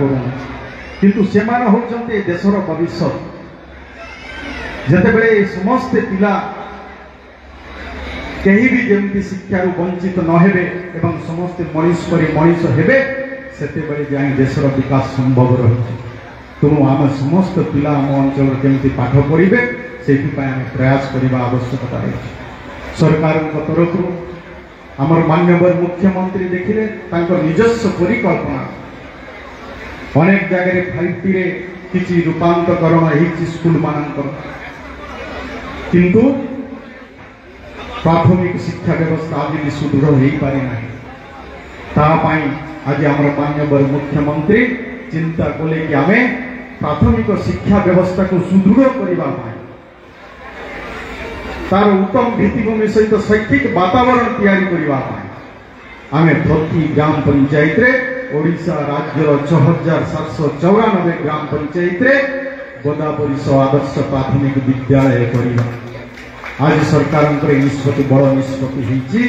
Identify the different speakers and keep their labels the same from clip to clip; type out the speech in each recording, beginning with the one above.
Speaker 1: करूँ किंतु से होचंते देशर भविष्य जेतेबेले समस्ते पिला कहीं भी जमी शिक्षा वंचित न हेबे एवं समस्ते मनीष पर मनीष हेबे सेतेबेले जाई देशर विकास संभव रही तेणु आम समस्त पिला आम अंचल केमती पाठ पढ़े से प्रयास करने आवश्यकता रही सरकार तरफ आमर मान्यवर मुख्यमंत्री देखिले निजस्व परिकल्पना अनेक जगह 5T रे किसी रूपांतरण होती स्कूल मानकर किंतु प्राथमिक शिक्षा व्यवस्था आज भी सुदृढ़ हो पारि ना आज आम मान्यवर मुख्यमंत्री चिंता कले कि आम प्राथमिक शिक्षा व्यवस्था को सुदृढ़ करने तार उत्तम भित्तिभूमि सहित शैक्षिक वातावरण तैयारी करने आम प्रति ग्राम पंचायत रे ओडिशा राज्यर 6794 ग्राम पंचायत रे गोदावरी आदर्श प्राथमिक विद्यालय करवा आज सरकार निष्पत्ति बड़ निष्पत्ति होती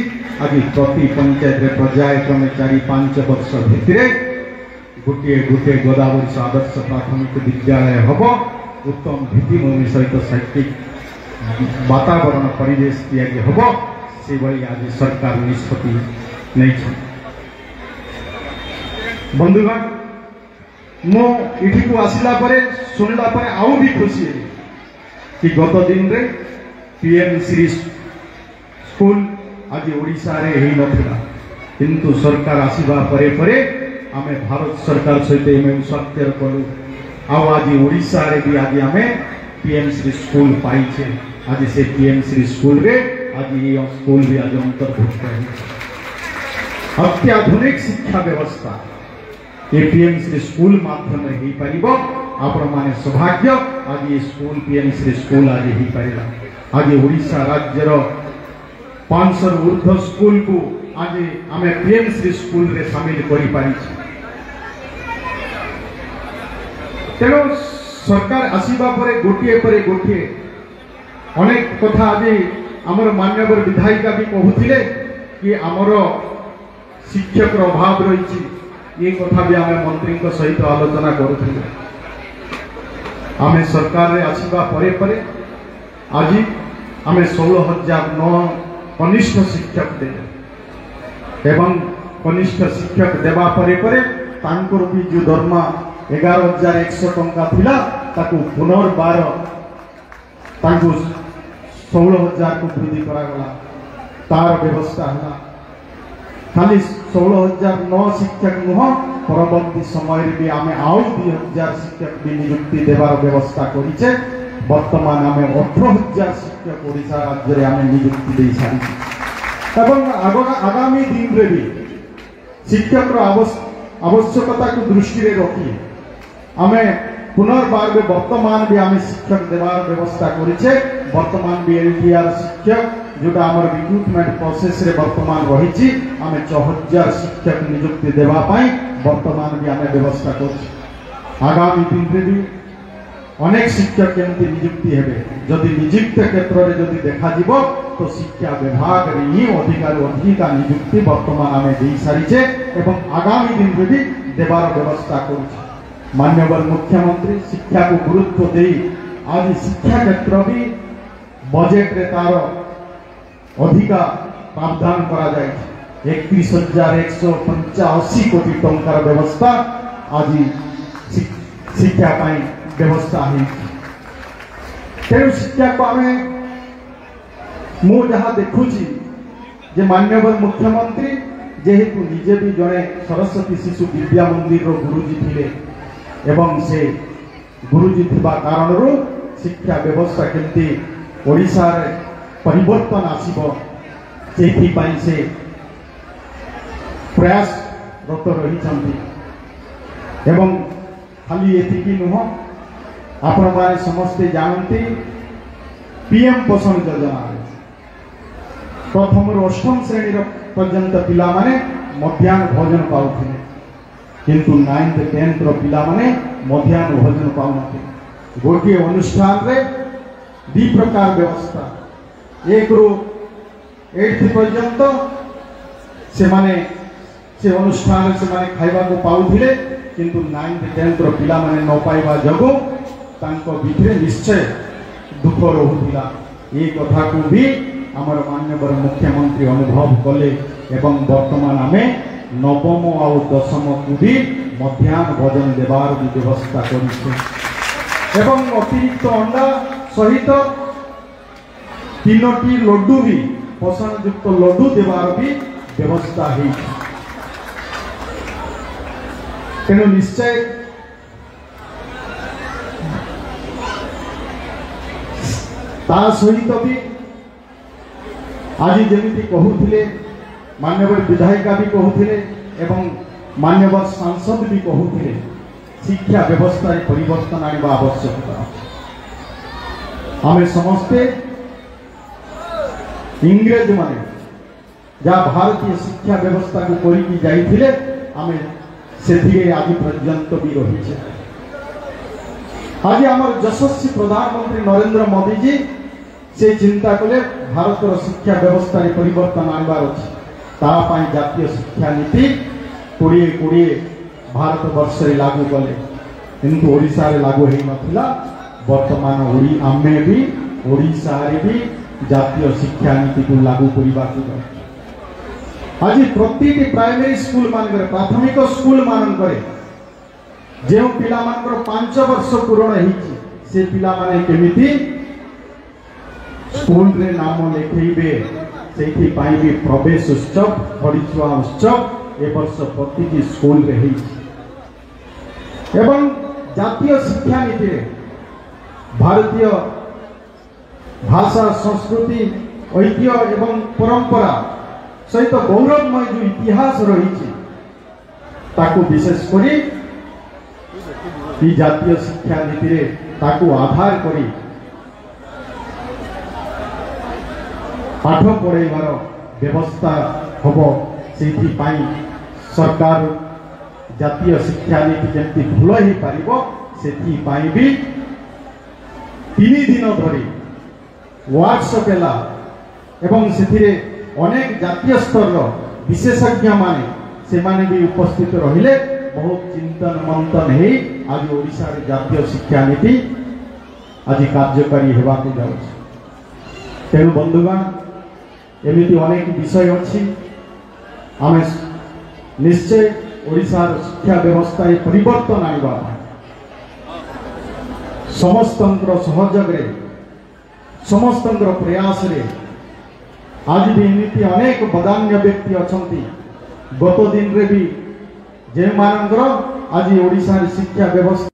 Speaker 1: आज प्रति पंचायत रे पर्यायक्रमे 4-5 वर्ष भितर गोटे गोटे गोदावरी आदर्श प्राथमिक विद्यालय हम उत्तम भित्तिभूमि सहित शैक्षिक वातावरण परिवेश तैयारी हम से आज सरकार निष्पत्ति नहीं। बंधुगण मुझी को आसला शुणला आउ भी खुशी कि गत दिन रे पीएम श्री स्कूल आज ओडिशा रे ही नथिला किंतु सरकार आसीबा परे परे आमे भारत सरकार सहित एम स्वाक्षर कलु आज ओडिशा रे भी आज आमे पीएम श्री स्कूल पाइछे आज से पीएम श्री स्कूल रे आज ये स्कूल भी आज अंतर्भुक्त है अत्याधुनिक शिक्षा व्यवस्था ये पीएम श्री स्कूल माध्यम हो पारिबो आपण माने सौभाग्य आज ये स्कूल पीएम श्री स्कूल आज हो पारिला आज ओडिशा राज्यर 500 ऊर्ध्व स्कूल को आज आम पीएम श्री स्कूल रे शामिल करि पारि तेणु सरकार आसीबा परे गोटिए अनेक कथा आज आमर मान्यवर विधायिका भी कहूथिले कि आमर शिक्षक अभाव रही ये कथा भी आम मंत्री सहित आलोचना करुथिले आम सरकार रे आसीबा परे परे आज आम 16,009 कनिष्ठ शिक्षक देले एवं कनिष्ठ शिक्षक देवा परे परे तांकर भी जो दरमा 11,100 टंका थिला ताकू पुनर्बार तांकू 16,000 को वृद्धि करागला तार व्यवस्था है खाली 16,009 शिक्षक नुह परवर्ती समय भी आम आउ 2,000 शिक्षक भी नियुक्ति देवार व्यवस्था करिचे वर्तमान आम 18,000 शिक्षक ओडिशा राज्य में आम नियुक्ति दे सारी आगामी दिन रे भी शिक्षक आवश्यकता को दृष्टि रे रखी आम पुनर्बार भी वर्तमान भी आम शिक्षक देवार व्यवस्था करिचे वर्तमान भी एलटीआर शिक्षक जोटा आमर रिक्रुटमेंट प्रोसेस रे वर्तमान रही आम 6,000 शिक्षक नियुक्ति देवा पाई वर्तमान भी आम व्यवस्था कर आगामी दिन रे भी अनेक शिक्षक केमती नियुक्ति हेबे जदि नियुक्त क्षेत्र में जदि देखा जीवो तो शिक्षा विभाग रे ही अधिका नियुक्ति वर्तमान आम दे सारीचे एवं आगामी दिन रे भी देवार व्यवस्था करुचे मान्यवर मुख्यमंत्री शिक्षा को गुरुत्व दे आज शिक्षा क्षेत्र भी बजेट रे तार अधिका प्रावधान करा जाए 31,185 कोटी टंकार व्यवस्था आज शिक्षा पाई व्यवस्था है तेणु शिक्षा को आम मु जहाँ देखुची जे मान्यवर मुख्यमंत्री जेहेतु निजे भी जड़े सरस्वती शिशु विद्या मंदिर गुरुजी थिले एवं से गुरुजी थिबा कारणरू शिक्षा व्यवस्था केमती ओडिशा रे परिवर्तन आसीबो सेथिपाई से प्रयासरत रही एवं खाली एतिकी नुह आपण माने समस्ते जानते पीएम पोषण योजना प्रथम अष्टम श्रेणी पर्यंत पिला माने मध्याह्न भोजन पाउथिले किंतु 9th 10th पिला माने मध्याह्न भोजन पाउनथे गोटे अनुष्ठान रे दी प्रकार व्यवस्था 1 ରୁ 8th पर्यंत से माने से अनुष्ठान से माने खाइबा को पाउथिले किंतु 9th 10th रो पिला माने न पाइबा जगो तांको भितरे निश्चय दुख रहुथिला। ये कथा को भी आमर माननीय मुख्यमंत्री अनुभव कले एवं वर्तमान आमे नवम और दशम को भी मध्याह्न भोजन देवार भी व्यवस्था करिछे एवं अतिरिक्त अंडा सहित 3टी लड्डू भी पोषण युक्त लड्डू देवार भी व्यवस्था है। तेणु निश्चय ता सहित भी आज जमी कहूले मान्यवर विधायिका भी कहूले एवं मान्यवर सांसद भी कहूले शिक्षा व्यवस्था परिवर्तन आने आवश्यकता। आमे समस्ते इंग्रेज माने जहाँ भारतीय शिक्षा व्यवस्था को करी जाइथिले आमे सेथिरे आज पर्यंत भी रही। आज आम यशस्वी प्रधानमंत्री नरेंद्र मोदी जी से चिंता कले भारत शिक्षा व्यवस्था परिवर्तन आनबार अच्छी जातीय शिक्षा नीति 2020 भारत वर्ष लागू कले किंतु ओडिशा रे लागू हो नथिला। वर्तमान आमे भी ओडिशा रे भी जातीय शिक्षा नीति को लागू करबा आज प्रति प्राइमरी स्कूल मानकर प्राथमिक स्कूल मानकर जो पिला 5 वर्ष पूर्ण होती से पिला माने केमिति स्कूल रे नाम लिखेबे से भी प्रवेश उत्सव परीक्षा उत्सव ए वर्ष प्रति स्कूल रे एवं जातीय शिक्षा नीति भारतीय भाषा संस्कृति ऐतिह्य एवं परंपरा सहित गौरवमय जो इतिहास रही ताकू विशेष करी जातीय शिक्षा नीति रे ताकू आधार करी पाठ पढ़ाइबार व्यवस्था हम से सरकार जातीय शिक्षा नीति जमी भल हो पार से भी 3 दिन धरी वर्कशॉप है एवं से अनेक जातीय स्तर विशेषज्ञ माने से माने भी उपस्थित रहिले बहुत चिंतन मंथन है आज ओडिशा रे जातीय शिक्षा नीति आज कार्यकारी हेबा को जाउछ। तेणु बंधुगण एमिति अनेक विषय अच्छी आमे निश्चय ओडिशा शिक्षा व्यवस्था परिवर्तन आनिबा समस्तंकर सहयोग रे समस्तंकर प्रयास रे आज भी एमिति अनेक बदान्य व्यक्ति अछंती गत दिन रे भी जे मानकर आज ओडिशा शिक्षा व्यवस्था